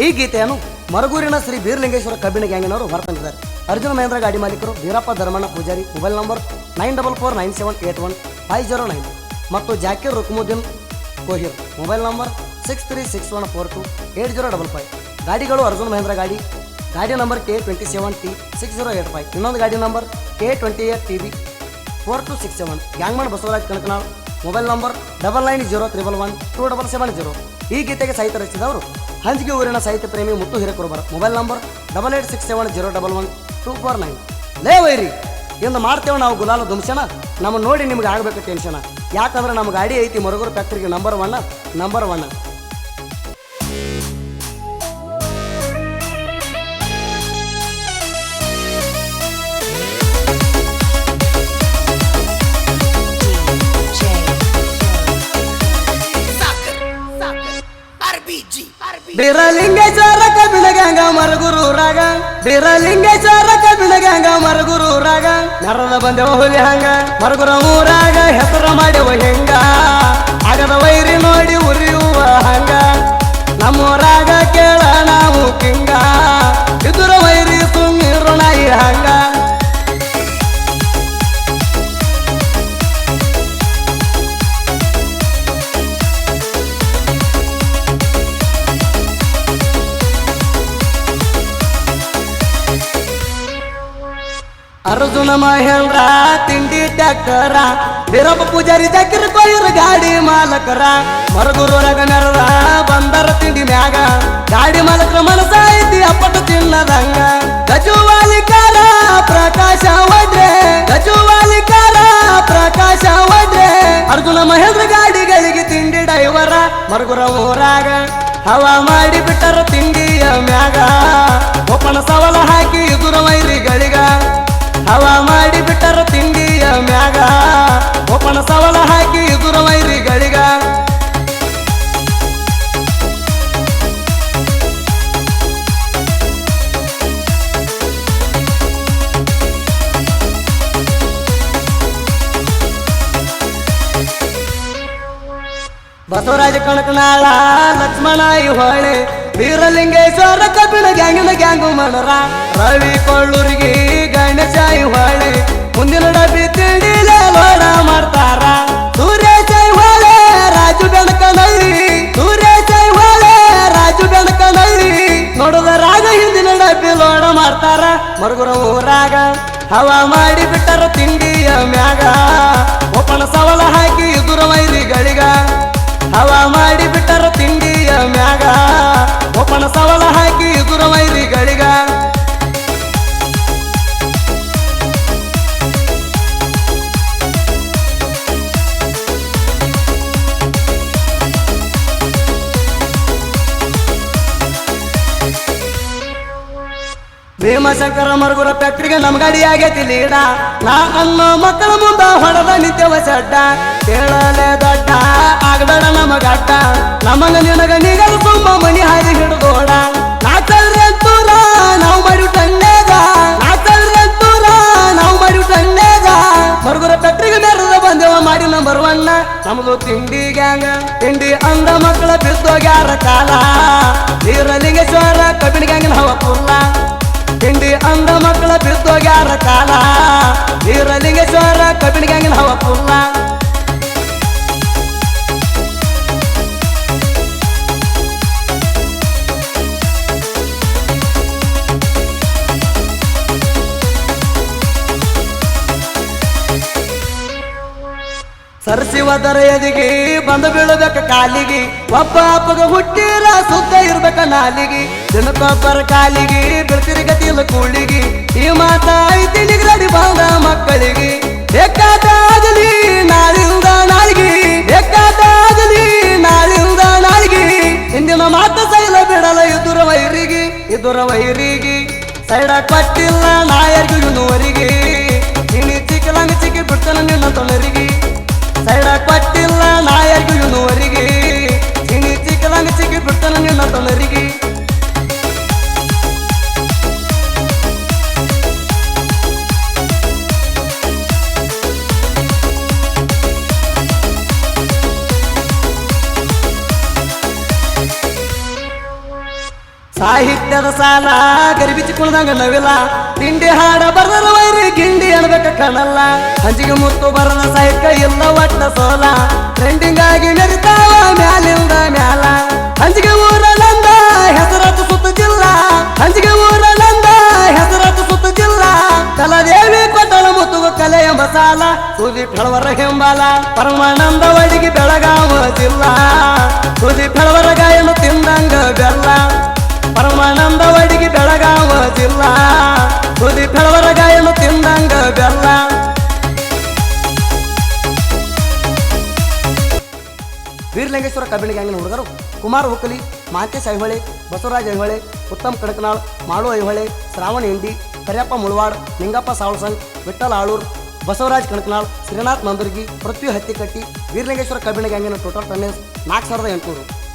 ಈ ಗೀತೆಯನ್ನು ಮರಗೂರಿನ ಶ್ರೀ ಬೀರಲಿಂಗೇಶ್ವರ ಕಬ್ಬಿಣ ಗ್ಯಾಂಗಿನವರು ಹೊರತಂದಿದ್ದಾರೆ. ಅರ್ಜುನ ಮಹೇಂದ್ರ ಗಾಡಿ ಮಾಲೀಕರು ವೀರಪ್ಪ ಧರ್ಮಣ್ಣ ಪೂಜಾರಿ, ಮೊಬೈಲ್ ನಂಬರ್ 9449781509 ಮತ್ತು ಜಾಕೀರ್ ರುಕ್ಮುದ್ದೀನ್ ಕೋಹಿರ್, ಮೊಬೈಲ್ ನಂಬರ್ 6361428055. ಗಾಡಿಗಳು ಅರ್ಜುನ ಮಹೇಂದ್ರ ಗಾಡಿ ನಂಬರ್ K27T6085, ಇನ್ನೊಂದು ಗಾಡಿ number K28TB4267. Gangman Basavaraj Kanakanal, mobile number 9901112770. ಈ ಗೀತೆಗೆ ಸಾಹಿತ್ಯ ರಚಿಸಿದವರು ಹಂಜಿಗೆ ಊರಿನ ಸಾಹಿತ್ಯ ಪ್ರೇಮಿ ಮುತ್ತು ಹಿರೇಕುರುಬರ, ಮೊಬೈಲ್ ನಂಬರ್ 8867011249. ಲೇ ವೈರಿ, ಇಂದು ಮಾಡ್ತೇವೆ ನಾವು ಗುಲಾಲ ದುಮ್ಸನ, ನಮ್ಮ ನೋಡಿ ನಿಮ್ಗೆ ಆಗಬೇಕು ಟೆನ್ಷನ್. ಯಾಕಂದ್ರೆ ನಮ್ಮ ಗಾಡಿ ಐತಿ ಮರಗೂರು ಫ್ಯಾಕ್ಟ್ರಿಗೆ ನಂಬರ್ ಒನ್. ಬೀರಲಿಂಗೇಶ್ವರ ಕಬ್ಬಿಣ ಗ್ಯಾಂಗ ಮರಗೂರು ರಾಗ, ಬೀರಲಿಂಗೇಶ್ವರ ಕಬ್ಬಿಣ ಗ್ಯಾಂಗ ಮರಗೂರು ರಾಗ. ನರದ ಬಂದೆವ ಹುಲಿ ಹಂಗ ಮರಗುರ ಊರಾಗ, ಹೆಸರು ಮಾಡ್ಯವ ಹೆಂಗ ಆಗದ ವೈರಿ ನೋಡಿ ಉರಿಯುವ ಹಂಗ. ನಮ್ಮೂರಾಗ ಕೇಳ ನಾವು ಕಿಂಗ, ಇದುರ ವೈರಿ ಸುಮ್ಮಿರು ನಾಯಿ ಹಂಗ. ಅರ್ಜುನ ಮಹೇಂದ್ರ ತಿಂಡಿ ಟ್ಯಾಕ್ಟರ, ವೀರಪ್ಪ ಪೂಜಾರಿ ಜಾಕಿರ್ ಕೊಯ್ಯರ್ ಗಾಡಿ ಮಾಲಕರ. ಮರಗೂರೊಳಗ ನೆರದ ಬಂದರ ತಿಂಡಿ ಮ್ಯಾಗ, ಗಾಡಿ ಮಾಲಕರ ಮನಸ ಐತಿ ಅಪ್ಪಟ್ಟು ತಿನ್ನದಂಗ. ಗಜುವಾಲಿಕಾರ ಪ್ರಕಾಶ ವಡ್ರೆ, ಗಜುವಾಲಿಕಾರ ಪ್ರಕಾಶ ವಡ್ರೆ. ಅರ್ಜುನ ಮಹೇಂದ್ರ ಗಾಡಿಗಳಿಗೆ ತಿಂಡಿ ಡೈವರ, ಮರಗುರ ಊರಾಗ ಹವಾ ಮಾಡಿ ಬಿಟ್ಟರು ತಿಂಡಿಯ ಮ್ಯಾಗ. ಒಪ್ಪನ ಸವಲ ಹಾಕಿ ಎದುರ ವೈರಿಗಳಿಗ, ಹವಾ ಮಾಡಿ ಬಿಟ್ಟರು ತಿಂಡಿಯ ಮ್ಯಾಗ. ಒಪ್ಪನ ಸವಲ ಹಾಕಿ ಎದುರ ವೈರಿಗಳಿಗ. ಬಸವರಾಜ ಕಣಕನಾಳ ಲಕ್ಷ್ಮಣ ಹೊಳೆ, ಬೀರಲಿಂಗೇಶ್ವರ ಕಬ್ಬಿಣ ಗ್ಯಾಂಗಿನ ಗ್ಯಾಂಗು ಮಣರ. ರವಿ ಕೊಳ್ಳೂರಿಗೆ ಗಣೇಶ ಹೊಳೆ, ಮುಂದಿನ ಡಬ್ಬಿ ತಿಂಡಿಲೆ ಲೋಡ ಮಾಡ್ತಾರ. ಸೂರ್ಯೇಶ ಹೊಳೆ ರಾಜು ಬೆಣಕನಳ್ಳಿ, ಸೂರ್ಯೇಶ ಹೊಳೆ ರಾಜು ಬೆಣಕನಳ್ಳಿ. ನೋಡುದ ರಾಗ ಹಿಂದಿನ ಡಬ್ಬಿ ಲೋಡ ಮಾಡ್ತಾರ. ಮರಗುರ ಊರಾಗ ಹವಾ ಮಾಡಿ ಬಿಟ್ಟರ ತಿಂಡಿಯ ಮ್ಯಾಗ. ಒಪ್ಪನ ಸವಲ ಹಾಕಿ ಎದುರ ವೈರಿಗಳಿಗ, ಹವಾ ಮಾಡಿ ಬಿಟ್ಟರ ತಿಂಡಿಯ ಮ್ಯಾಗ. ಒಪ್ಪನ ಸವಲ ಹಾಕಿ ಎದುರ ವೈರಿಗಳಿಗ. ಭೀಮಶಂಕರ ಮರಗುರ ಫ್ಯಾಕ್ಟ್ರಿಗೆ ನಮ್ ಗಾಡಿ ಆಗೈತಿ ಲೀಡ. ನಾ ಅನ್ನೋ ಮಕ್ಕಳ ಮುಂದ ಹೊಡೆದ ನಿತ್ಯವ ಸಡ್ಡ. ಕೇಳಲೆ ದೊಡ್ಡ ಆಗಬೇಡ ನಮಗಡ್ಡ, ನಮಗ ನಿನಗ ನಿಗಲ್ ತುಂಬ ಮನಿ ಹಾರಿ ಹಿಡ್ದೋಡ. ನಾಲ್ಕಲ್ರಂತೂರ ನಾವು ಮಾಡಿ ಟಣ್ಣೇಗ, ನಾಲ್ಕಲ್ರಂತೂರ ನಾವು ಮಾಡಿ ಟಣ್ಣೇಗ. ಮರಗುರ ಫ್ಯಾಕ್ಟ್ರಿಗೆ ನೆರದ ಬಂದೇವ ಮಾಡಿ ನಂಬರ್ ಒನ್. ನಮ್ದು ತಿಂಡಿ ಗ್ಯಾಂಗ, ತಿಂಡಿ ಅಂದ ಮಕ್ಕಳ ಬಿದ್ದೋಗ್ಯಾರ ಕಾಲ. ಬೀರಲಿಂಗೇಶ್ವರ ಕಬ್ಬಿಣ ಗ್ಯಾಂಗಿನ ಹವ ಪುಲ್ಲ, ತಿಂಡಿ ಅಂದ ಮಕ್ಕಳ ಬಿದ್ದೋಗ್ಯಾರ ಕಾಲ. ಬೀರಲಿಂಗೇಶ್ವರ ಕಬ್ಬಿಣ ಗ್ಯಾಂಗಿನ ಹವ ಪುಲ್ಲ. ಸರಸಿವದರ ಎದಿಗೆ ಬಂದು ಬೀಳಬೇಕ ಕಾಲಿಗೆ. ಒಬ್ಬ ಅಪ್ಪಗ ಹುಟ್ಟಿರ ಸುದ್ದ ಇರ್ಬೇಕ ನಾಲಿಗೆ. ದಿನಕ್ಕೊಬ್ಬರ ಕಾಲಿಗೆ ಬೆಳತಿರಿ ಗತಿಲ ಕೂಳಿಗೆ. ಈ ಮಾತ ಐತಿ ನಿಗ್ರಡಿ ಬಂದ ಮಕ್ಕಳಿಗೆ. ಬೇಕಾದಾಗಲಿ ನಾಳಿಂದ ನಾಳಿಗೆ, ಬೇಕಾದಾಗಲಿ ನಾಳಿಂದ ನಾಳಿಗೆ. ಹಿಂದಿನ ಮಾತ ಸೈಲ ಬಿಡಲ ಎದುರ ವೈರಿಗೆ, ಎದುರ ವೈರಿಗೆ. ಸೈಡ ಕೊಟ್ಟಿಲ್ಲ ನಾಯರ್ಗೂ ಇನ್ನುವರಿಗೆ. ಇನಿ ಚಿಕ್ಕಲಂಗ ಚಿಕ್ಕಿ ಬಿಡ್ತಾನ ನಿನ್ನ ತೊಳರಿಗೆ. ಸೈಡ ಕೊಟ್ಟಿಲ್ಲ ನಾಯರ್ಗೂ ಇನ್ನುವರಿಗೆ. ಇನಿ ಚಿಕ್ಕಲಂಗ ಚಿಕ್ಕಿ ಬಿಡ್ತಾನ ನಿನ್ನ ತೊಳರಿಗೆ. ಸಾಹಿತ್ಯದ ಸಾಲ ಗರಿಬಿಚ್ಚಿ ಕುಳ್ದಂಗ ನವಿಲ ತಿಂಡಿ ಹಾಡ ಬರದ ವೈರಿ ಗಿಂಡಿ ಅನ್ಬೇಕ ಕಣಲ್ಲ ಹಂಚಿಗೆ ಮುತ್ತು ಬರದ ಸಾಹಿತ್ಯ ಇಲ್ಲ ಒಟ್ಟ ಸೋಲ ಟ್ರೆಂಡಿಂಗ್ ಆಗಿ ಮೆರಿತಾವ ಮ್ಯಾಲಿಂದ ಮ್ಯಾಲ ಹಂಚಿಗೆ ಊರಲ್ಲಂದ ಹೆಸರತ್ತು ಸುತ್ತ ಜಿಲ್ಲಾ ಹಂಚಿಗೆ ಊರಲ್ಲಂದ ಹೆಸರತ್ತು ಸುತ್ತ ಜಿಲ್ಲಾ ಕಲಾದೇವಿ ಕೊಟ್ಟಳ ಮುತ್ತುಗ ಕಲೆ ಎಂಬ ಸಾಲ ಸುದೀಪ್ ಹೆಳವರ ಹೆಂಬಾಲ ಪರಮಾನಂದ ಒಳಗಿ ಬೆಳಗಾವ ಜಿಲ್ಲಾ ಸುದೀಪ್ ಹೆಳವರ ಗಾಯನ ತಿಂದಂಗ ಬೆಲ್ಲ ಪರಮಾನಂದ ಒಳಗಿ ಬೆಳಗಾವ ಜಿಲ್ಲಾ ಸುದೀಪ್ ಹೆಳವರ ಗಾಯನ ತಿಂದಂಗ ಬೆಲ್ಲ ವೀರಲಿಂಗೇಶ್ವರ ಕಬ್ಬಿಣ ಗ್ಯಾಂಗಿನ ಹುಡುಗರು ಕುಮಾರ್ ಹುಕ್ಕಲಿ ಮಾಂತೇಶ್ ಐಹೊಳೆ ಬಸವರಾಜ್ ಐಹೊಳೆ ಉತ್ತಮ್ ಕಡಕನಾಳ್ ಮಾಳು ಐಹೊಳೆ ಶ್ರಾವಣ್ ಇಂಡಿ ಕರಿಯಪ್ಪ ಮುಳವಾಡ್ ನಿಂಗಪ್ಪ ಸಾವಳ್ಸಂಗ್ ವಿಠ್ಠಲ್ ಆಳೂರ್ ಬಸವರಾಜ್ ಕಣಕನಾಳ್ ಶ್ರೀನಾಥ್ ನಂದರ್ಗಿ ಪೃಥ್ವಿ ಹತ್ತಿಕಟ್ಟಿ ವೀರಲಿಂಗೇಶ್ವರ ಕಬ್ಬಿಣ ಗ್ಯಾಂಗಿನ ಟೋಟಲ್ ಟನ್ನೇಜ್ 4800